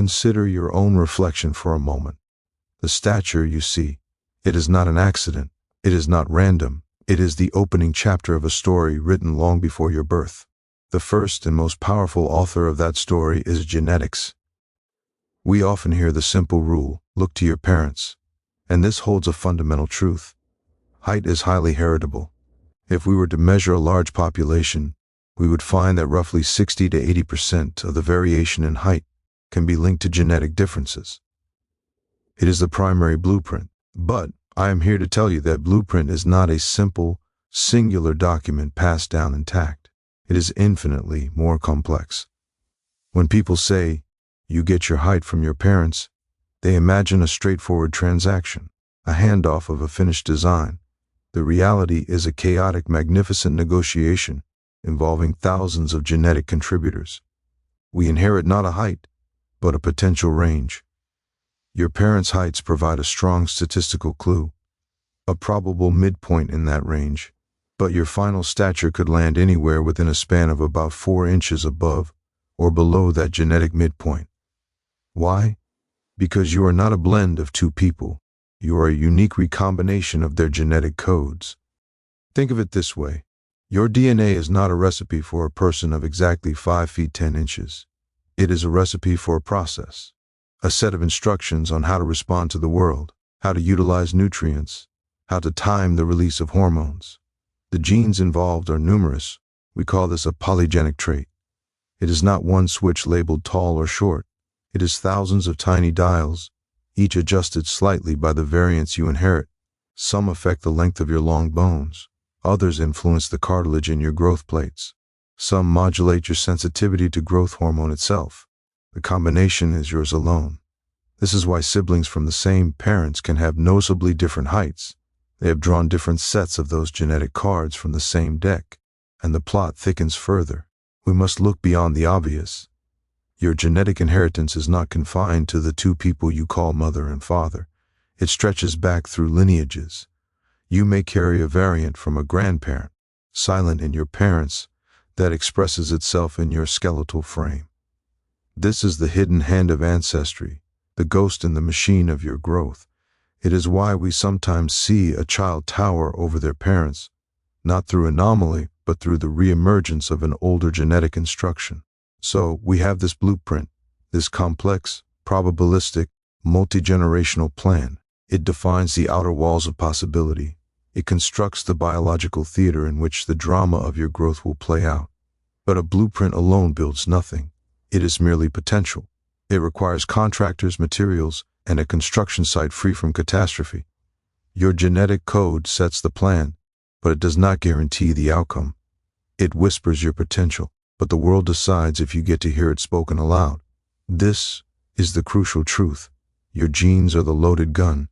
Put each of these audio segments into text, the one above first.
consider your own reflection for a moment. The stature you see, it is not an accident. It is not random. It is the opening chapter of a story written long before your birth. The first and most powerful author of that story is genetics. We often hear the simple rule, look to your parents. And this holds a fundamental truth. Height is highly heritable. If we were to measure a large population, we would find that roughly 60 to 80% of the variation in height can be linked to genetic differences. It is the primary blueprint, but I am here to tell you that blueprint is not a simple, singular document passed down intact. It is infinitely more complex. When people say, you get your height from your parents, they imagine a straightforward transaction, a handoff of a finished design. The reality is a chaotic, magnificent negotiation involving thousands of genetic contributors. We inherit not a height, but a potential range. Your parents' heights provide a strong statistical clue, a probable midpoint in that range, but your final stature could land anywhere within a span of about 4 inches above or below that genetic midpoint. Why? Because you are not a blend of two people. You are a unique recombination of their genetic codes. Think of it this way. Your DNA is not a recipe for a person of exactly 5 feet 10 inches. It is a recipe for a process, a set of instructions on how to respond to the world, how to utilize nutrients, how to time the release of hormones. The genes involved are numerous. We call this a polygenic trait. It is not one switch labeled tall or short. It is thousands of tiny dials, each adjusted slightly by the variants you inherit. Some affect the length of your long bones. Others influence the cartilage in your growth plates. Some modulate your sensitivity to growth hormone itself. The combination is yours alone. This is why siblings from the same parents can have noticeably different heights. They have drawn different sets of those genetic cards from the same deck, and the plot thickens further. We must look beyond the obvious. Your genetic inheritance is not confined to the two people you call mother and father. It stretches back through lineages. You may carry a variant from a grandparent, silent in your parents, that expresses itself in your skeletal frame. This is the hidden hand of ancestry, the ghost in the machine of your growth. It is why we sometimes see a child tower over their parents, not through anomaly, but through the reemergence of an older genetic instruction. So we have this blueprint, this complex, probabilistic, multi-generational plan. It defines the outer walls of possibility. It constructs the biological theater in which the drama of your growth will play out. But a blueprint alone builds nothing. It is merely potential. It requires contractors, materials, and a construction site free from catastrophe. Your genetic code sets the plan, but it does not guarantee the outcome. It whispers your potential, but the world decides if you get to hear it spoken aloud. This is the crucial truth. Your genes are the loaded gun.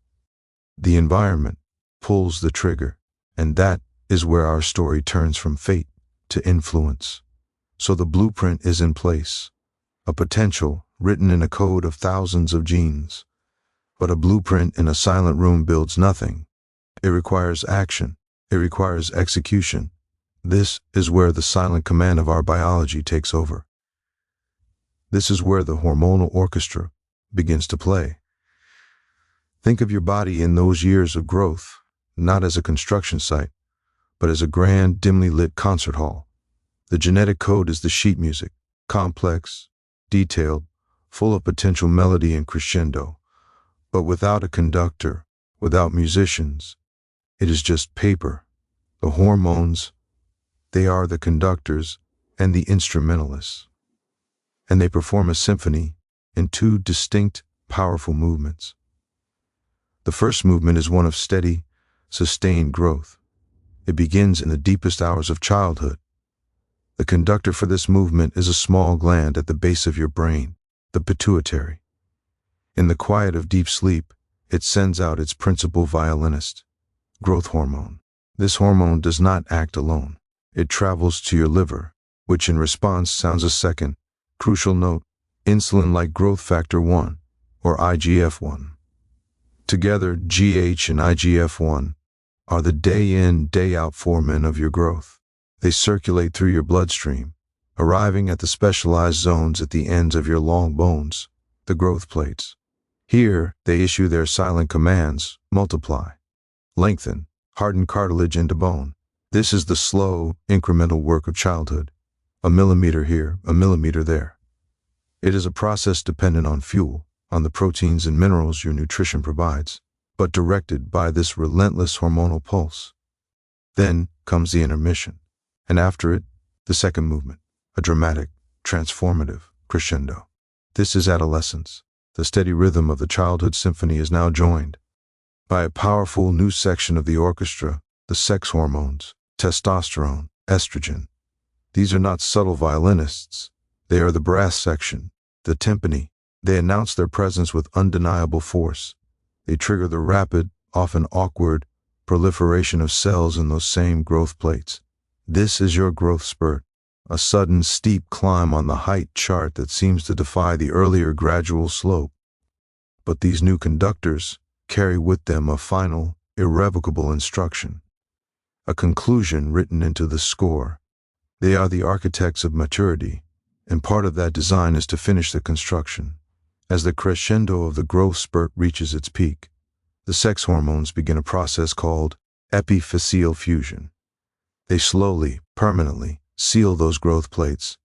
The environment pulls the trigger, and that is where our story turns from fate to influence. So the blueprint is in place, a potential written in a code of thousands of genes. But a blueprint in a silent room builds nothing. It requires action. It requires execution. This is where the silent command of our biology takes over. This is where the hormonal orchestra begins to play. Think of your body in those years of growth, not as a construction site, but as a grand, dimly lit concert hall. The genetic code is the sheet music, complex, detailed, full of potential melody and crescendo. But without a conductor, without musicians, it is just paper. The hormones, they are the conductors and the instrumentalists. And they perform a symphony in two distinct, powerful movements. The first movement is one of steady, sustained growth. It begins in the deepest hours of childhood. The conductor for this movement is a small gland at the base of your brain, the pituitary. In the quiet of deep sleep, it sends out its principal violinist, growth hormone. This hormone does not act alone. It travels to your liver, which in response sounds a second, crucial note, insulin-like growth factor 1, or IGF-1. Together, GH and IGF-1 are the day-in, day-out foremen of your growth. They circulate through your bloodstream, arriving at the specialized zones at the ends of your long bones, the growth plates. Here, they issue their silent commands: multiply, lengthen, harden cartilage into bone. This is the slow, incremental work of childhood. A millimeter here, a millimeter there. It is a process dependent on fuel, on the proteins and minerals your nutrition provides, but directed by this relentless hormonal pulse. Then comes the intermission, and after it, the second movement, a dramatic, transformative crescendo. This is adolescence. The steady rhythm of the childhood symphony is now joined by a powerful new section of the orchestra, the sex hormones, testosterone, estrogen. These are not subtle violinists. They are the brass section, the timpani. They announce their presence with undeniable force. They trigger the rapid, often awkward, proliferation of cells in those same growth plates. This is your growth spurt, a sudden steep climb on the height chart that seems to defy the earlier gradual slope. But these new conductors carry with them a final, irrevocable instruction, a conclusion written into the score. They are the architects of maturity, and part of that design is to finish the construction. As the crescendo of the growth spurt reaches its peak, the sex hormones begin a process called epiphyseal fusion. They slowly, permanently seal those growth plates.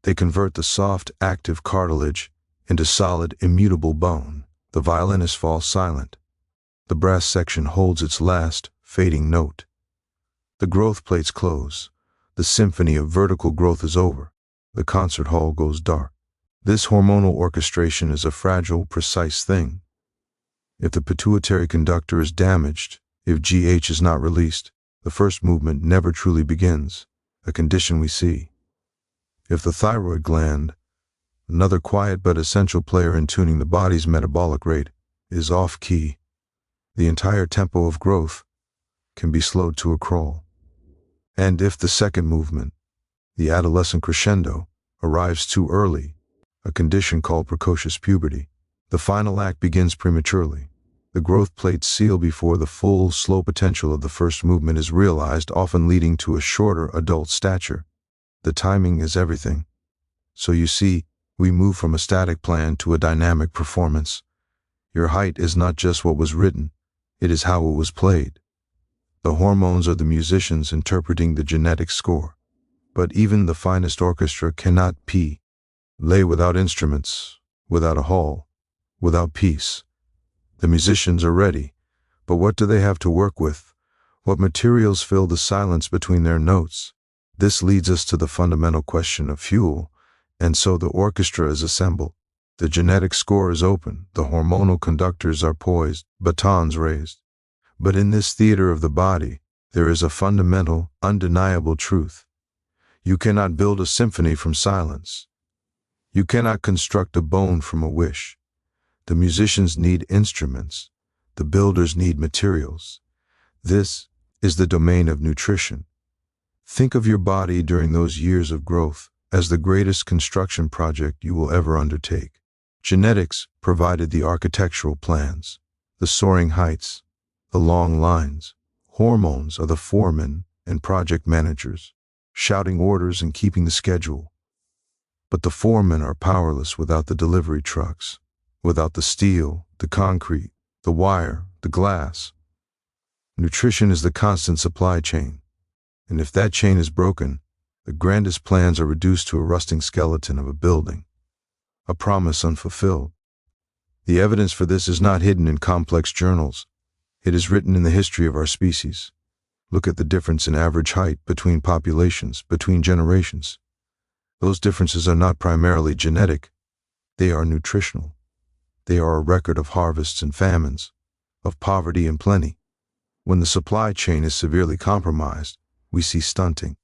They convert the soft, active cartilage into solid, immutable bone. The violinist falls silent. The brass section holds its last, fading note. The growth plates close. The symphony of vertical growth is over. The concert hall goes dark. This hormonal orchestration is a fragile, precise thing. If the pituitary conductor is damaged, if GH is not released, the first movement never truly begins, a condition we see. If the thyroid gland, another quiet but essential player in tuning the body's metabolic rate, is off-key, the entire tempo of growth can be slowed to a crawl. And if the second movement, the adolescent crescendo, arrives too early, a condition called precocious puberty, the final act begins prematurely. The growth plates seal before the full, slow potential of the first movement is realized, often leading to a shorter adult stature. The timing is everything. So you see, we move from a static plan to a dynamic performance. Your height is not just what was written, it is how it was played. The hormones are the musicians interpreting the genetic score. But even the finest orchestra cannot lay without instruments, without a hall, without peace. The musicians are ready, but what do they have to work with? What materials fill the silence between their notes? This leads us to the fundamental question of fuel, and so the orchestra is assembled. The genetic score is open, the hormonal conductors are poised, batons raised. But in this theater of the body, there is a fundamental, undeniable truth. You cannot build a symphony from silence. You cannot construct a bone from a wish. The musicians need instruments. The builders need materials. This is the domain of nutrition. Think of your body during those years of growth as the greatest construction project you will ever undertake. Genetics provided the architectural plans, the soaring heights, the long lines. Hormones are the foremen and project managers, shouting orders and keeping the schedule. But the foremen are powerless without the delivery trucks, without the steel, the concrete, the wire, the glass. Nutrition is the constant supply chain, and if that chain is broken, the grandest plans are reduced to a rusting skeleton of a building, a promise unfulfilled. The evidence for this is not hidden in complex journals. It is written in the history of our species. Look at the difference in average height between populations, between generations. Those differences are not primarily genetic. They are nutritional. They are a record of harvests and famines, of poverty and plenty. When the supply chain is severely compromised, we see stunting.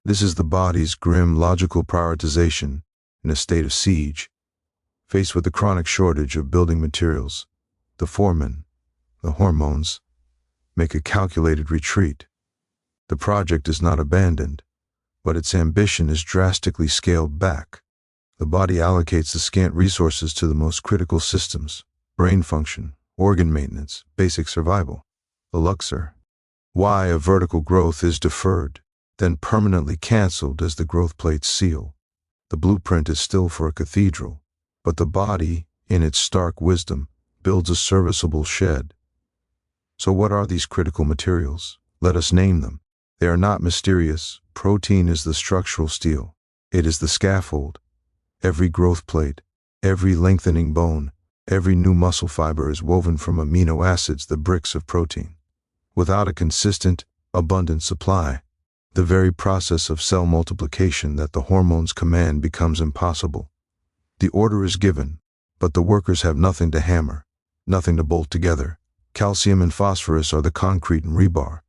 This is the body's grim, logical prioritization in a state of siege. Faced with the chronic shortage of building materials, the foremen, the hormones, make a calculated retreat. The project is not abandoned, but its ambition is drastically scaled back. The body allocates the scant resources to the most critical systems: brain function, organ maintenance, basic survival. The Luxor. Why a vertical growth is deferred, then permanently canceled as the growth plates seal. The blueprint is still for a cathedral, but the body in its stark wisdom, builds a serviceable shed. So what are these critical materials? Let us name them. They are not mysterious. Protein is the structural steel. It is the scaffold. Every growth plate, every lengthening bone, every new muscle fiber is woven from amino acids, the bricks of protein. Without a consistent, abundant supply, the very process of cell multiplication that the hormones command becomes impossible. The order is given, but the workers have nothing to hammer, nothing to bolt together. Calcium and phosphorus are the concrete and rebar.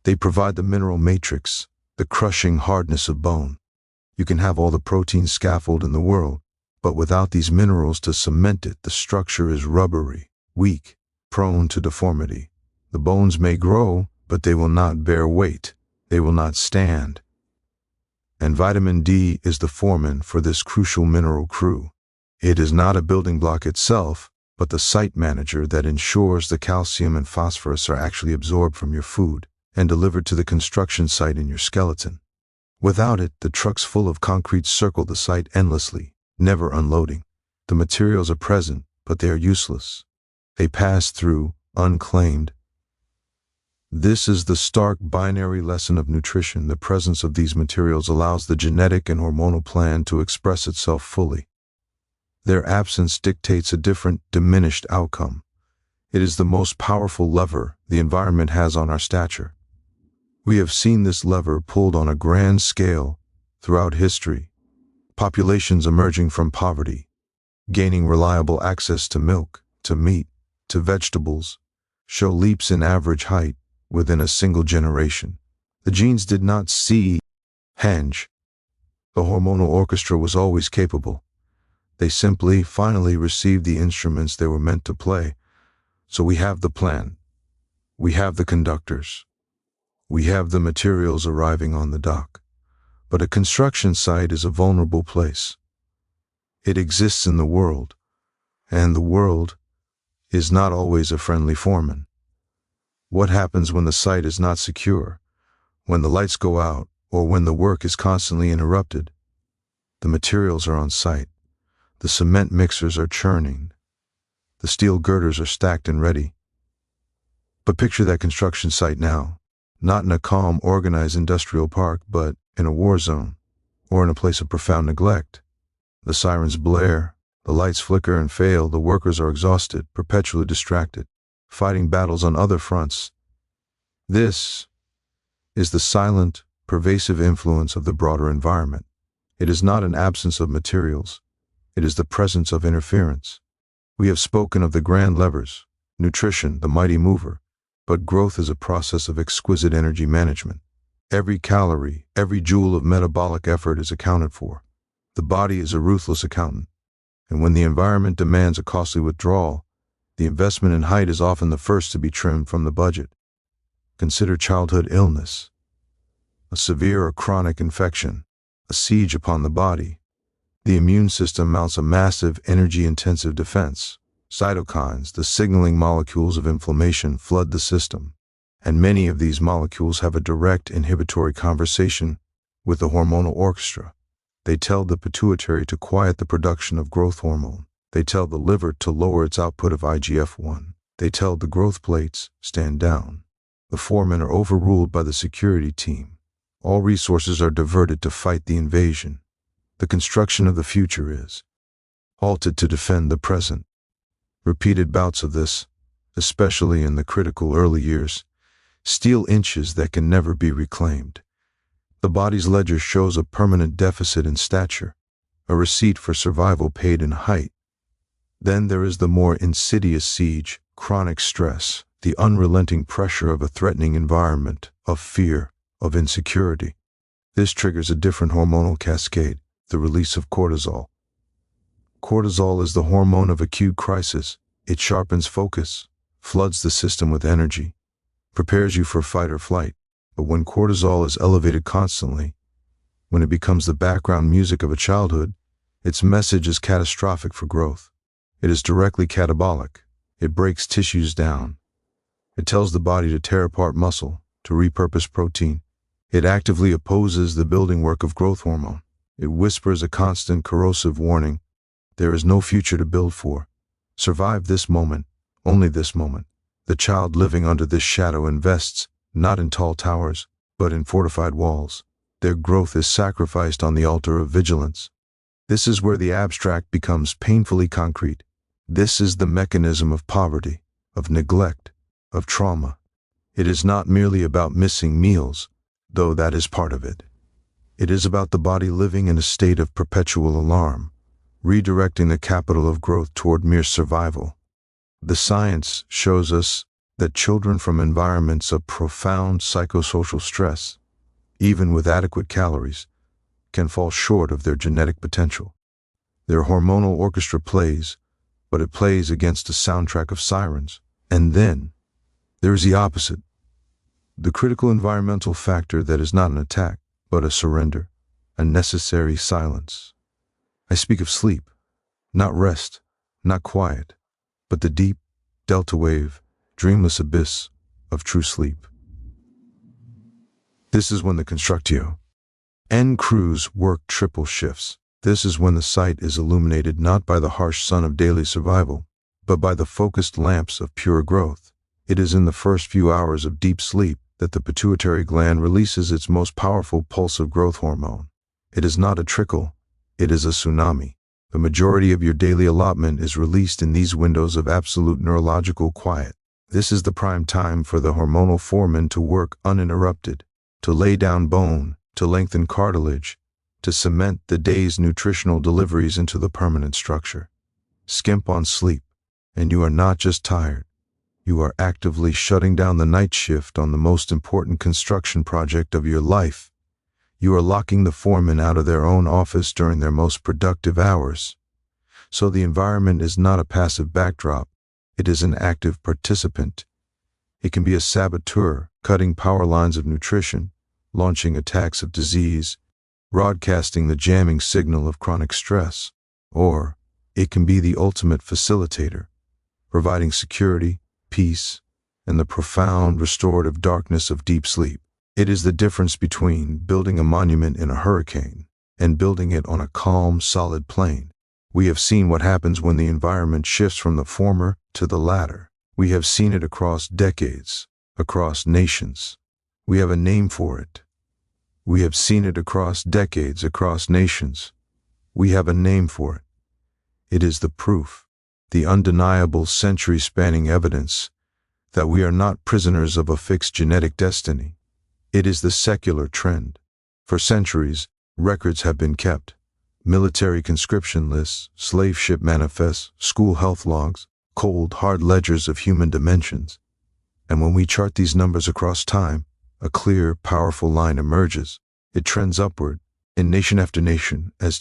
They provide the mineral matrix, the crushing hardness of bone. You can have all the protein scaffold in the world, but without these minerals to cement it, the structure is rubbery, weak, prone to deformity. The bones may grow, but they will not bear weight. They will not stand. And vitamin D is the foreman for this crucial mineral crew. It is not a building block itself, but the site manager that ensures the calcium and phosphorus are actually absorbed from your food and delivered to the construction site in your skeleton. Without it, the trucks full of concrete circle the site endlessly, never unloading. The materials are present, but they are useless. They pass through, unclaimed. This is the stark binary lesson of nutrition. The presence of these materials allows the genetic and hormonal plan to express itself fully. Their absence dictates a different, diminished outcome. It is the most powerful lever the environment has on our stature. We have seen this lever pulled on a grand scale throughout history. Populations emerging from poverty, gaining reliable access to milk, to meat, to vegetables, show leaps in average height within a single generation. The genes did not see henge. The hormonal orchestra was always capable. They simply, finally received the instruments they were meant to play. So we have the plan. We have the conductors. We have the materials arriving on the dock. But a construction site is a vulnerable place. It exists in the world, and the world is not always a friendly foreman. What happens when the site is not secure, when the lights go out, or when the work is constantly interrupted? The materials are on site. The cement mixers are churning. The steel girders are stacked and ready. But picture that construction site now, not in a calm, organized industrial park, but in a war zone, or in a place of profound neglect. The sirens blare, the lights flicker and fail, the workers are exhausted, perpetually distracted, fighting battles on other fronts. This is the silent, pervasive influence of the broader environment. It is not an absence of materials. It is the presence of interference. We have spoken of the grand levers, nutrition, the mighty mover, but growth is a process of exquisite energy management. Every calorie, every joule of metabolic effort is accounted for. The body is a ruthless accountant, and when the environment demands a costly withdrawal, the investment in height is often the first to be trimmed from the budget. Consider childhood illness, a severe or chronic infection, a siege upon the body. The immune system mounts a massive, energy-intensive defense. Cytokines, the signaling molecules of inflammation, flood the system, and many of these molecules have a direct inhibitory conversation with the hormonal orchestra. They tell the pituitary to quiet the production of growth hormone. They tell the liver to lower its output of IGF-1. They tell the growth plates, stand down. The foremen are overruled by the security team. All resources are diverted to fight the invasion. The construction of the future is halted to defend the present. Repeated bouts of this, especially in the critical early years, steal inches that can never be reclaimed. The body's ledger shows a permanent deficit in stature, a receipt for survival paid in height. Then there is the more insidious siege, chronic stress, the unrelenting pressure of a threatening environment, of fear, of insecurity. This triggers a different hormonal cascade, the release of cortisol. Cortisol is the hormone of acute crisis. It sharpens focus, floods the system with energy, prepares you for fight or flight. But when cortisol is elevated constantly, when it becomes the background music of a childhood, its message is catastrophic for growth. It is directly catabolic. It breaks tissues down. It tells the body to tear apart muscle, to repurpose protein. It actively opposes the building work of growth hormone. It whispers a constant corrosive warning. There is no future to build for. Survive this moment, only this moment. The child living under this shadow invests, not in tall towers, but in fortified walls. Their growth is sacrificed on the altar of vigilance. This is where the abstract becomes painfully concrete. This is the mechanism of poverty, of neglect, of trauma. It is not merely about missing meals, though that is part of it. It is about the body living in a state of perpetual alarm, redirecting the capital of growth toward mere survival. The science shows us that children from environments of profound psychosocial stress, even with adequate calories, can fall short of their genetic potential. Their hormonal orchestra plays, but it plays against a soundtrack of sirens. And then, there is the opposite. The critical environmental factor that is not an attack, but a surrender, a necessary silence. I speak of sleep, not rest, not quiet, but the deep, delta wave, dreamless abyss of true sleep. This is when the constructio and crews work triple shifts. This is when the site is illuminated not by the harsh sun of daily survival, but by the focused lamps of pure growth. It is in the first few hours of deep sleep that the pituitary gland releases its most powerful pulse of growth hormone. It is not a trickle, it is a tsunami. The majority of your daily allotment is released in these windows of absolute neurological quiet. This is the prime time for the hormonal foreman to work uninterrupted, to lay down bone, to lengthen cartilage, to cement the day's nutritional deliveries into the permanent structure. Skimp on sleep, and you are not just tired. You are actively shutting down the night shift on the most important construction project of your life. You are locking the foremen out of their own office during their most productive hours. So the environment is not a passive backdrop, it is an active participant. It can be a saboteur, cutting power lines of nutrition, launching attacks of disease, broadcasting the jamming signal of chronic stress. Or it can be the ultimate facilitator, providing security, peace, and the profound restorative darkness of deep sleep. It is the difference between building a monument in a hurricane and building it on a calm, solid plain. We have seen what happens when the environment shifts from the former to the latter. We have seen it across decades, across nations. We have a name for it. We have seen it across decades, across nations. We have a name for it. It is the proof, the undeniable century-spanning evidence that we are not prisoners of a fixed genetic destiny. It is the secular trend. For centuries, records have been kept. Military conscription lists, slave ship manifests, school health logs, cold, hard ledgers of human dimensions. And when we chart these numbers across time, a clear, powerful line emerges. It trends upward, in nation after nation, as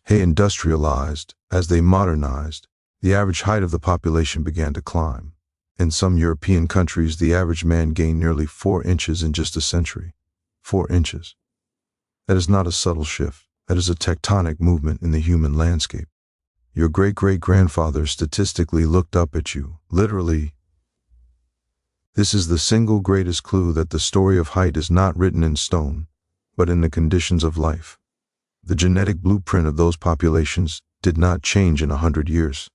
industrialized, as they modernized, the average height of the population began to climb. In some European countries, the average man gained nearly 4 inches in just a century. 4 inches. That is not a subtle shift. That is a tectonic movement in the human landscape. Your great-great-grandfather statistically looked up at you, literally. This is the single greatest clue that the story of height is not written in stone, but in the conditions of life. The genetic blueprint of those populations did not change in 100 years.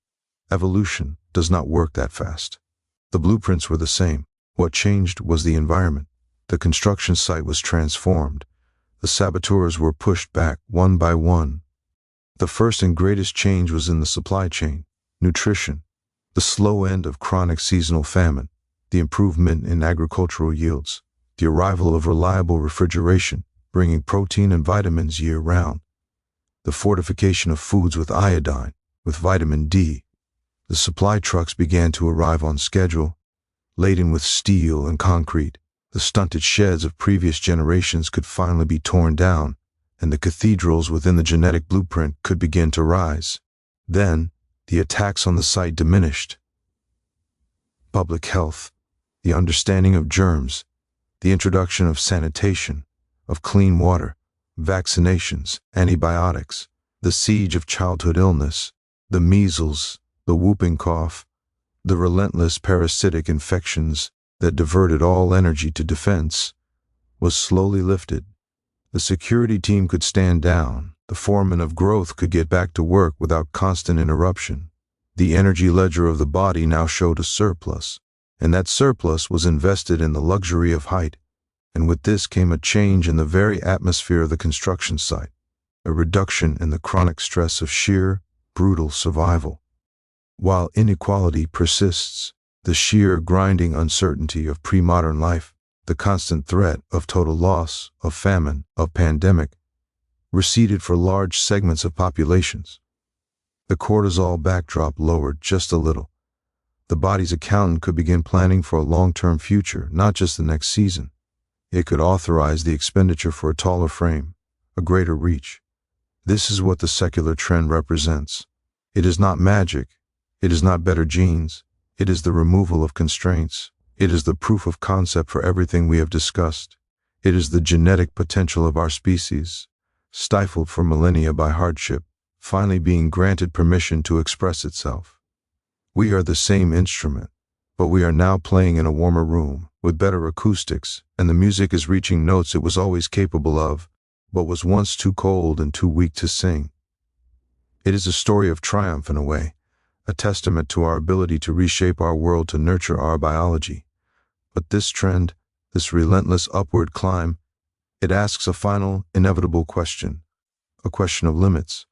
Evolution does not work that fast. The blueprints were the same. What changed was the environment. The construction site was transformed. The saboteurs were pushed back one by one. The first and greatest change was in the supply chain, nutrition, the slow end of chronic seasonal famine, the improvement in agricultural yields, the arrival of reliable refrigeration, bringing protein and vitamins year-round, the fortification of foods with iodine, with vitamin D. The supply trucks began to arrive on schedule, laden with steel and concrete. The stunted sheds of previous generations could finally be torn down, and the cathedrals within the genetic blueprint could begin to rise. Then, the attacks on the site diminished. Public health, the understanding of germs, the introduction of sanitation, of clean water, vaccinations, antibiotics, the siege of childhood illness, the measles, the whooping cough, the relentless parasitic infections that diverted all energy to defense, was slowly lifted. The security team could stand down, the The foreman of growth could get back to work without constant interruption. The energy ledger of the body now showed a surplus, and that surplus was invested in the luxury of height. And with this came a change in the very atmosphere of the construction site, a reduction in the chronic stress of sheer, brutal survival. While inequality persists, the sheer grinding uncertainty of pre-modern life, the constant threat of total loss, of famine, of pandemic, receded for large segments of populations. The cortisol backdrop lowered just a little. The body's accountant could begin planning for a long-term future, not just the next season. It could authorize the expenditure for a taller frame, a greater reach. This is what the secular trend represents. It is not magic. It is not better genes. It is the removal of constraints. It is the proof of concept for everything we have discussed. It is the genetic potential of our species, stifled for millennia by hardship, finally being granted permission to express itself. We are the same instrument, but we are now playing in a warmer room, with better acoustics, and the music is reaching notes it was always capable of, but was once too cold and too weak to sing. It is a story of triumph in a way, a testament to our ability to reshape our world to nurture our biology. But this trend, this relentless upward climb, it asks a final, inevitable question, a question of limits.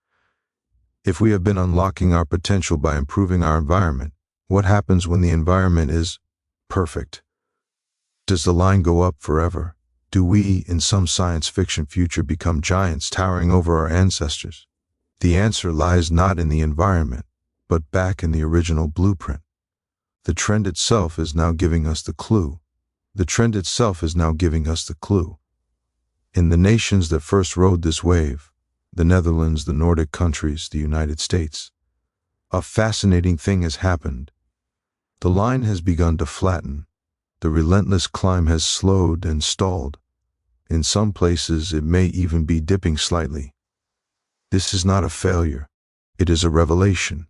If we have been unlocking our potential by improving our environment, what happens when the environment is perfect? Does the line go up forever? Do we, in some science fiction future, become giants towering over our ancestors? The answer lies not in the environment, but back in the original blueprint. The trend itself is now giving us the clue. The trend itself is now giving us the clue. In the nations that first rode this wave, the Netherlands, the Nordic countries, the United States, a fascinating thing has happened. The line has begun to flatten. The relentless climb has slowed and stalled. In some places, it may even be dipping slightly. This is not a failure. It is a revelation.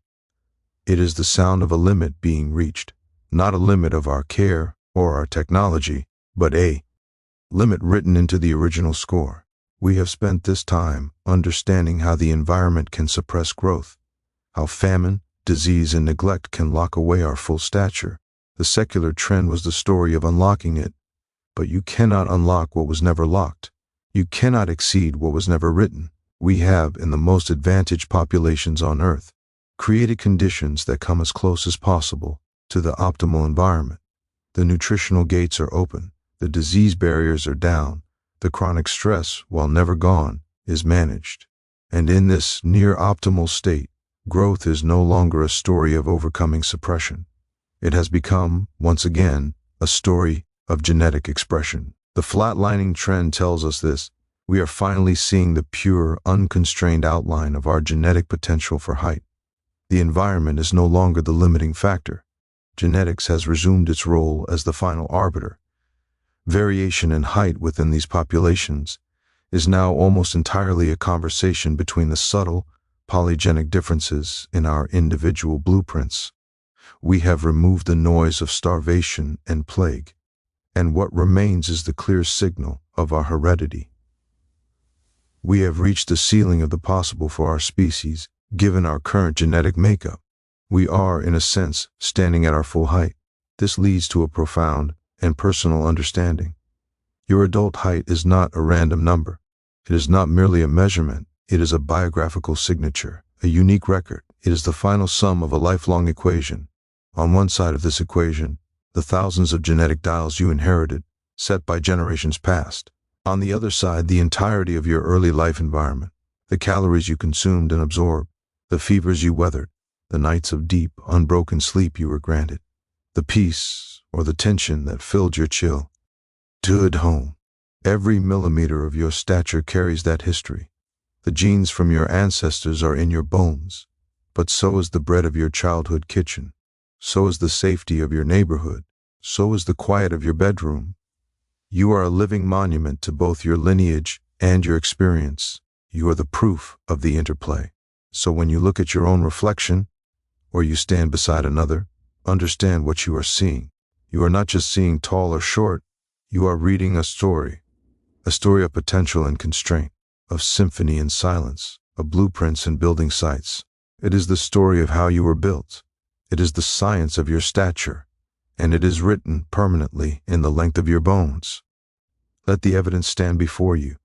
It is the sound of a limit being reached, not a limit of our care or our technology, but a limit written into the original score. We have spent this time understanding how the environment can suppress growth, how famine, disease, and neglect can lock away our full stature. The secular trend was the story of unlocking it, but you cannot unlock what was never locked. You cannot exceed what was never written. We have, in the most advantaged populations on Earth, created conditions that come as close as possible to the optimal environment. The nutritional gates are open, the disease barriers are down, the chronic stress, while never gone, is managed. And in this near-optimal state, growth is no longer a story of overcoming suppression. It has become, once again, a story of genetic expression. The flatlining trend tells us this. We are finally seeing the pure, unconstrained outline of our genetic potential for height. The environment is no longer the limiting factor. Genetics has resumed its role as the final arbiter. Variation in height within these populations is now almost entirely a conversation between the subtle, polygenic differences in our individual blueprints. We have removed the noise of starvation and plague, and what remains is the clear signal of our heredity. We have reached the ceiling of the possible for our species, given our current genetic makeup. We are, in a sense, standing at our full height. This leads to a profound and personal understanding. Your adult height is not a random number. It is not merely a measurement. It is a biographical signature, a unique record. It is the final sum of a lifelong equation. On one side of this equation, the thousands of genetic dials you inherited, set by generations past. On the other side, the entirety of your early life environment, the calories you consumed and absorbed, the fevers you weathered, the nights of deep, unbroken sleep you were granted, the peace or the tension that filled your chill. Good home. Every millimeter of your stature carries that history. The genes from your ancestors are in your bones, but so is the bread of your childhood kitchen. So is the safety of your neighborhood. So is the quiet of your bedroom. You are a living monument to both your lineage and your experience. You are the proof of the interplay. So when you look at your own reflection, or you stand beside another, understand what you are seeing. You are not just seeing tall or short. You are reading a story of potential and constraint, of symphony and silence, of blueprints and building sites. It is the story of how you were built. It is the science of your stature, and it is written permanently in the length of your bones. Let the evidence stand before you.